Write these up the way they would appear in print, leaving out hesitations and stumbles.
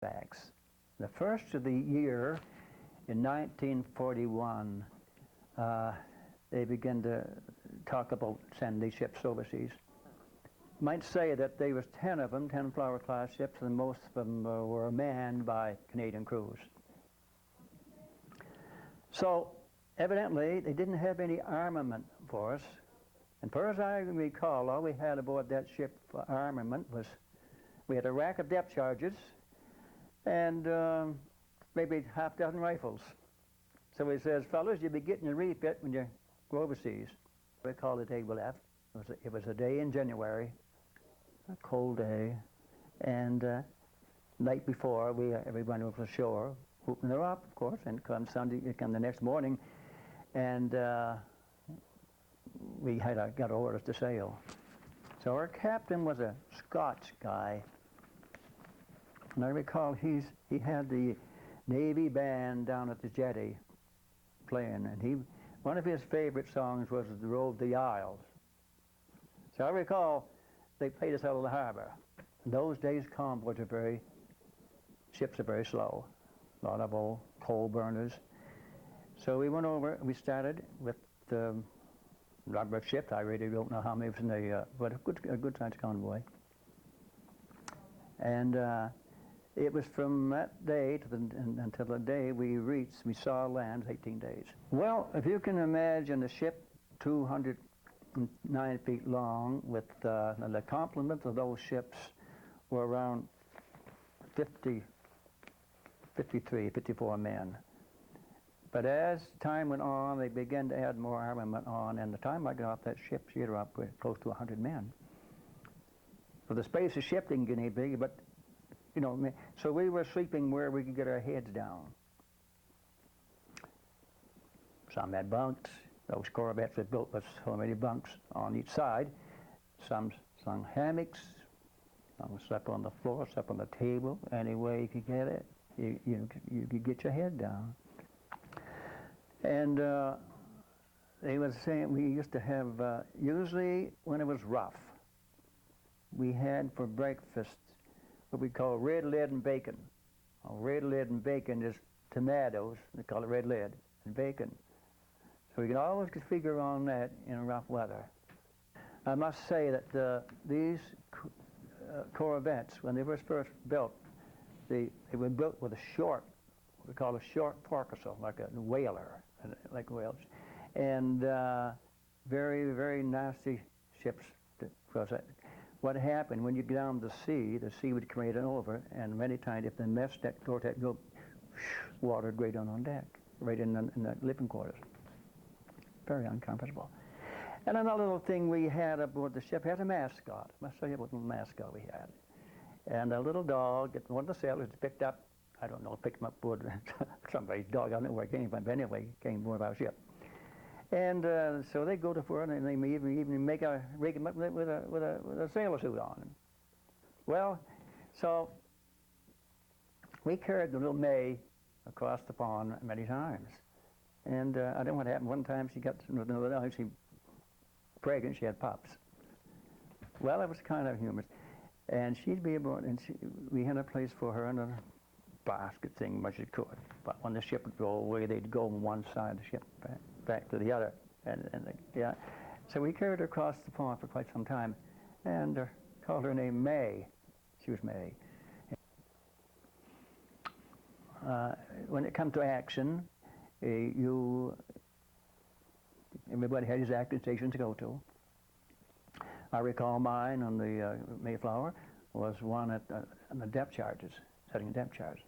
facts. The first of the year, in 1941, they began to talk about sending these ships overseas. Might say that there was 10 of them, 10 Flower class ships, and most of them were manned by Canadian crews. So evidently they didn't have any armament for us. And far as I recall, all we had aboard that ship for armament was, we had a rack of depth charges and maybe half dozen rifles. So he says, fellas, you'll be getting your refit when you go overseas. We called the day we left. It was a day in January, a cold day, and night before, everybody was ashore, whooping her up, of course, and come the next morning, and we got orders to sail. So our captain was a Scotch guy, and I recall he had the Navy band down at the jetty playing, and one of his favorite songs was The Road to the Isles. So I recall they played us out of the harbor. In those days, ships are very slow. A lot of old coal burners. So we went over, we started with the rubber ship. I really don't know how many was in the, but a good sized convoy. And it was from that day until the day we saw land, 18 days. Well, if you can imagine a ship 209 feet long with the complement of those ships were around 54 men. But as time went on, they began to add more armament on, and the time I got off that ship, she had up close to 100 men. For the space of ship didn't get any bigger, but, you know, so we were sleeping where we could get our heads down. Some had bunks. Those corvettes were built with so many bunks on each side. Some hammocks. Some slept on the floor, slept on the table. Any way you could get it, you could get your head down. And they were saying we used to have, usually when it was rough, we had for breakfast what we call red lead and bacon. Well, red lead and bacon is tomatoes, they call it red lead, and bacon. So we can always figure on that in rough weather. I must say that these corvettes, when they were first built, they were built with a short, what we call a short forecastle, like a whaler, like whales, and very, very nasty ships. Because what happened when you get down to the sea would create an over, and many times if the mess deck, floor deck go, water right on deck, right in the living quarters. Very uncomfortable. And another little thing we had aboard the ship had a mascot. I must tell you what little mascot we had. And a little dog, one of the sailors picked up, I don't know, picked him up aboard somebody's dog, I don't know where it came from, but anyway, it came aboard our ship. And so they go to fur and they even rig him up with a sailor suit on. Well, so we carried the little May across the pond many times. And I don't know what happened. One time she got another, she pregnant, she had pups. Well, it was kind of humorous. And she'd be aboard, and we had a place for her in a basket thing, much as it could. But when the ship would go away, they'd go on one side of the ship, back to the other. Yeah. So we carried her across the pond for quite some time, and called her name May. She was May. When it comes to action, everybody had his acting station to go to. I recall mine on the Mayflower was one on the depth charges, setting depth charges.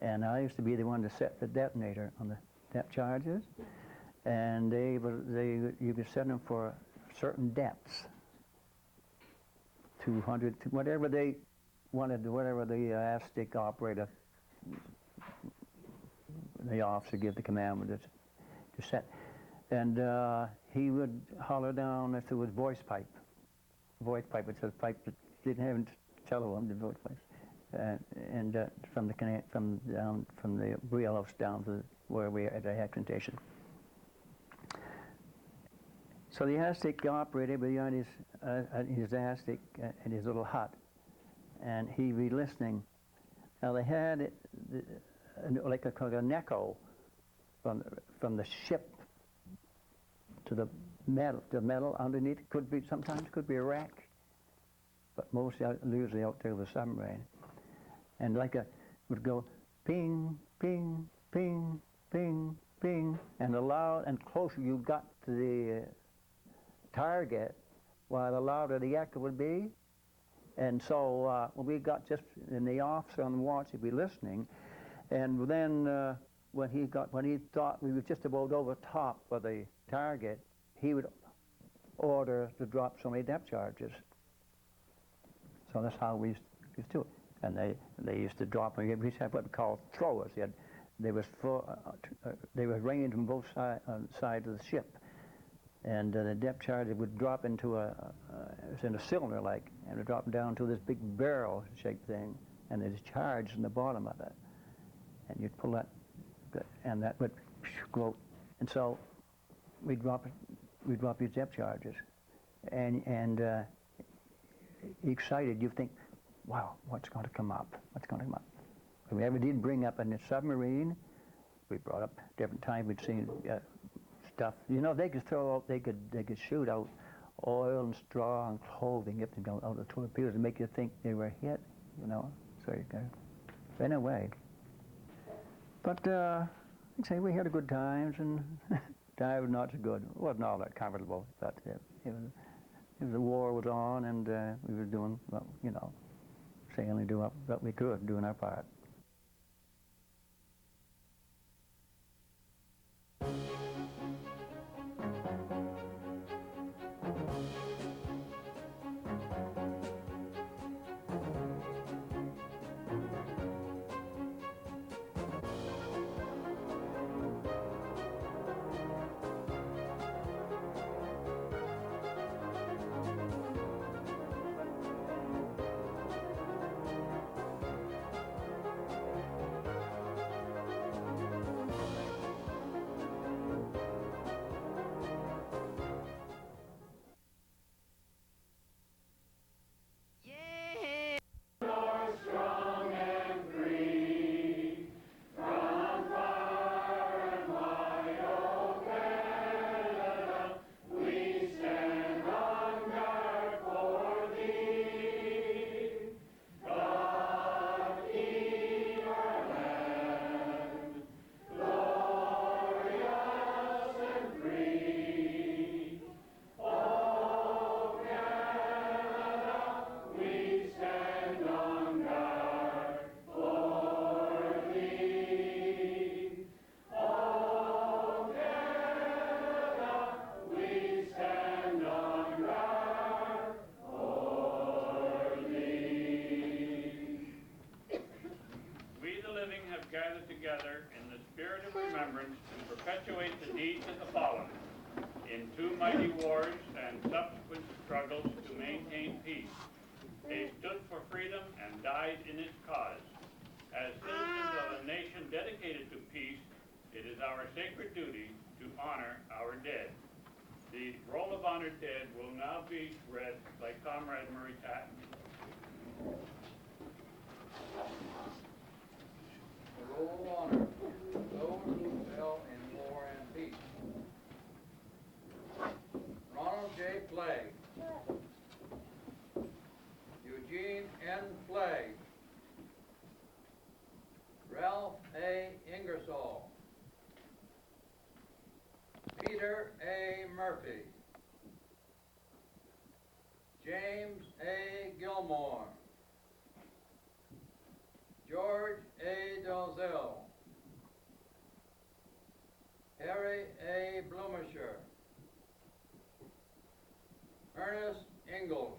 And I used to be the one to set the detonator on the depth charges, and you could set them for certain depths, 200, whatever they wanted, whatever the ASTIC operator, the officer give the command to set. And he would holler down if there was voice pipe. Voice pipe, it's a pipe that didn't have telephone, the voice pipe. And from the wheelhouse down to where we are at the action station. So the ASTIC operator behind his ASTIC in his little hut, and he'd be listening Now they had like an echo from the ship to the metal underneath. Sometimes could be a rack, but mostly usually out there with the submarine, and would go ping, ping, ping, ping, ping, and the loud and closer you got to the target, while the louder the echo would be. And so when we got just in the officer on the watch, he'd be listening, and then when he thought we were just about over top of the target, he would order to drop so many depth charges. So that's how we used to do it. And they used to drop them. We had what we call throwers. They were ranged from both sides of the ship. And the depth charge would drop into it was in a cylinder like, and it would drop down to this big barrel-shaped thing, and there's charge in the bottom of it. And you'd pull that, and that would go. And so we'd drop these depth charges, and excited, you think, wow, what's going to come up? What's going to come up? If we ever did bring up in a submarine, we brought up different times. We'd seen stuff. You know, they could throw out, they could shoot out oil and straw and clothing if they go out of the torpedoes to make you think they were hit. You know, so you go. Anyway, but I'd say we had a good times, and time was not so good. It wasn't all that comfortable, but the war was on, and we were doing, well, you know, sailing, do what we could, doing our part. Together in the spirit of remembrance to perpetuate the deeds of the fallen in two mighty wars and subsequent struggles to maintain peace. They stood for freedom and died in its cause. As citizens of a nation dedicated to peace, it is our sacred duty to honor our dead. The Roll of Honor Dead will now be read by Comrade Murray Tatton. Roll of Honor, those who fell in war and peace. Ronald J. Flagg, Eugene N. Flagg, Ralph A. Ingersoll, Peter A. Murphy, James A. Gilmore, George A. Dalzell, Harry A. Blumisher, Ernest Ingalls,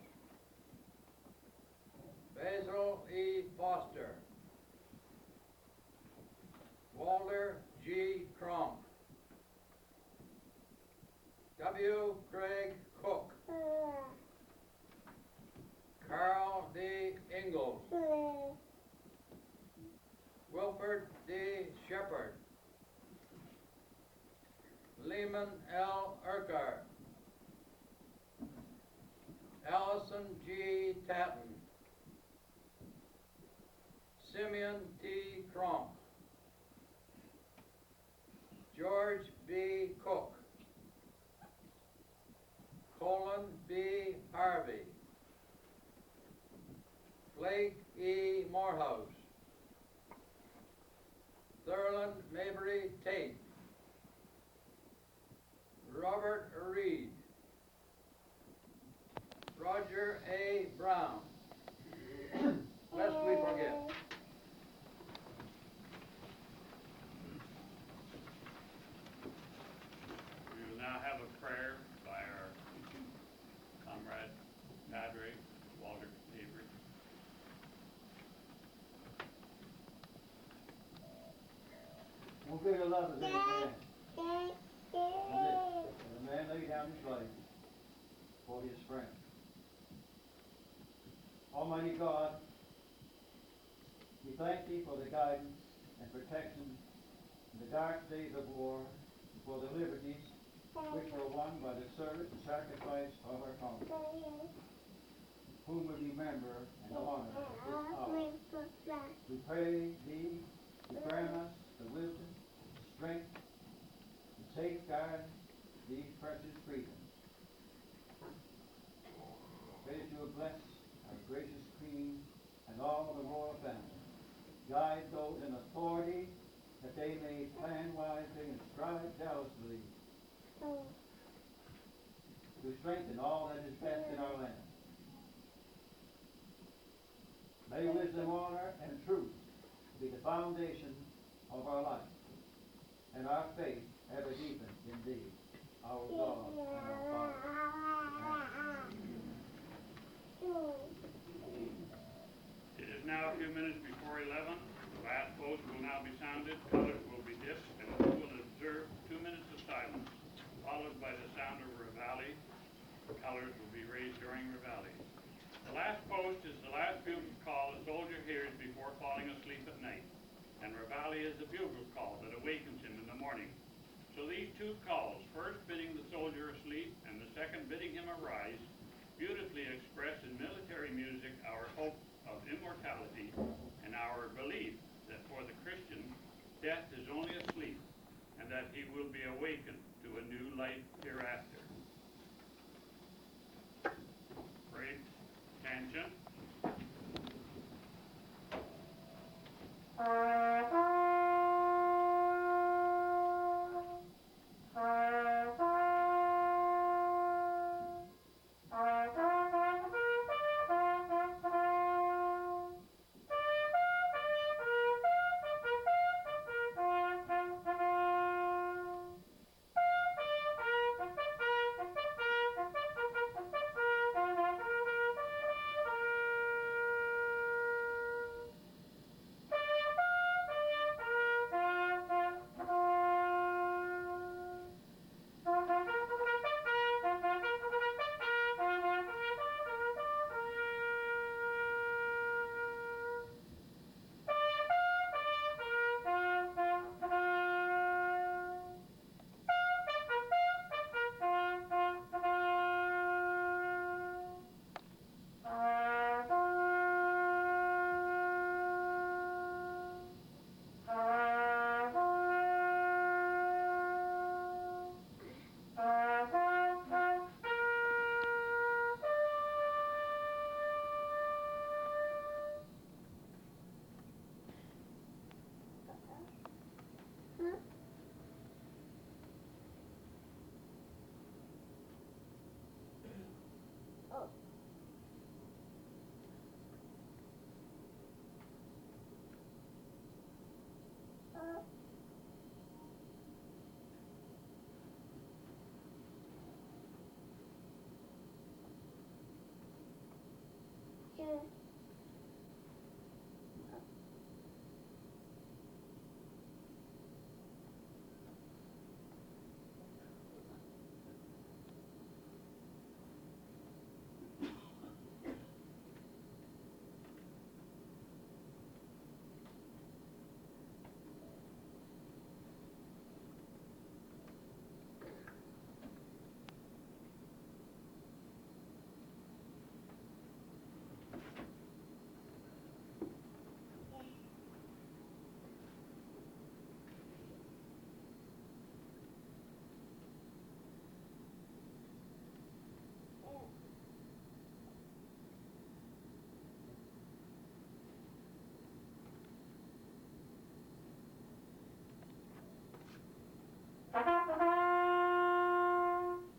Basil E. Foster, Walter G. Crump, W. Craig Cook, Carl D. Ingalls, Wilford D. Shepard, Lehman L. Urquhart, Allison G. Tatton, Simeon T. Cronk, George B. Cook, Colin B. Harvey, Blake E. Morehouse, Thurland Mabry Tate, Robert Reed, Roger A. Brown. Lest we forget. We will now have a prayer by our comrade, Padre Walter Avery. One bigger love is amen. And the man laid down his life for his friend. Almighty God, we thank thee for the guidance and protection in the dark days of war, for the liberties which were won by the service and sacrifice of our conquerors, whom we remember and honor at this hour. We pray thee to grant us the wisdom, strength, to safeguard these precious freedoms. Pray that you will bless our gracious Queen and all the royal family. Guide those in authority that they may plan wisely and strive zealously to strengthen all that is best in our land. May wisdom, honor, and truth be the foundation of our life, and our faith ever deepened in thee, our God and our Father. It is now a few minutes before 11. The last post will now be sounded, colors will be dipped, and we will observe 2 minutes of silence, followed by the sound of Reveille. Colors will be raised during Reveille. The last post is the last bugle call a soldier hears before falling asleep at night, and Reveille is the bugle call that awakens him in the morning. So these two calls, first bidding the soldier asleep and the second bidding him arise, beautifully express in military music our hope of immortality and our belief that for the Christian, death is only a sleep, and that he will be awakened to a new life hereafter. Great attention. Oh.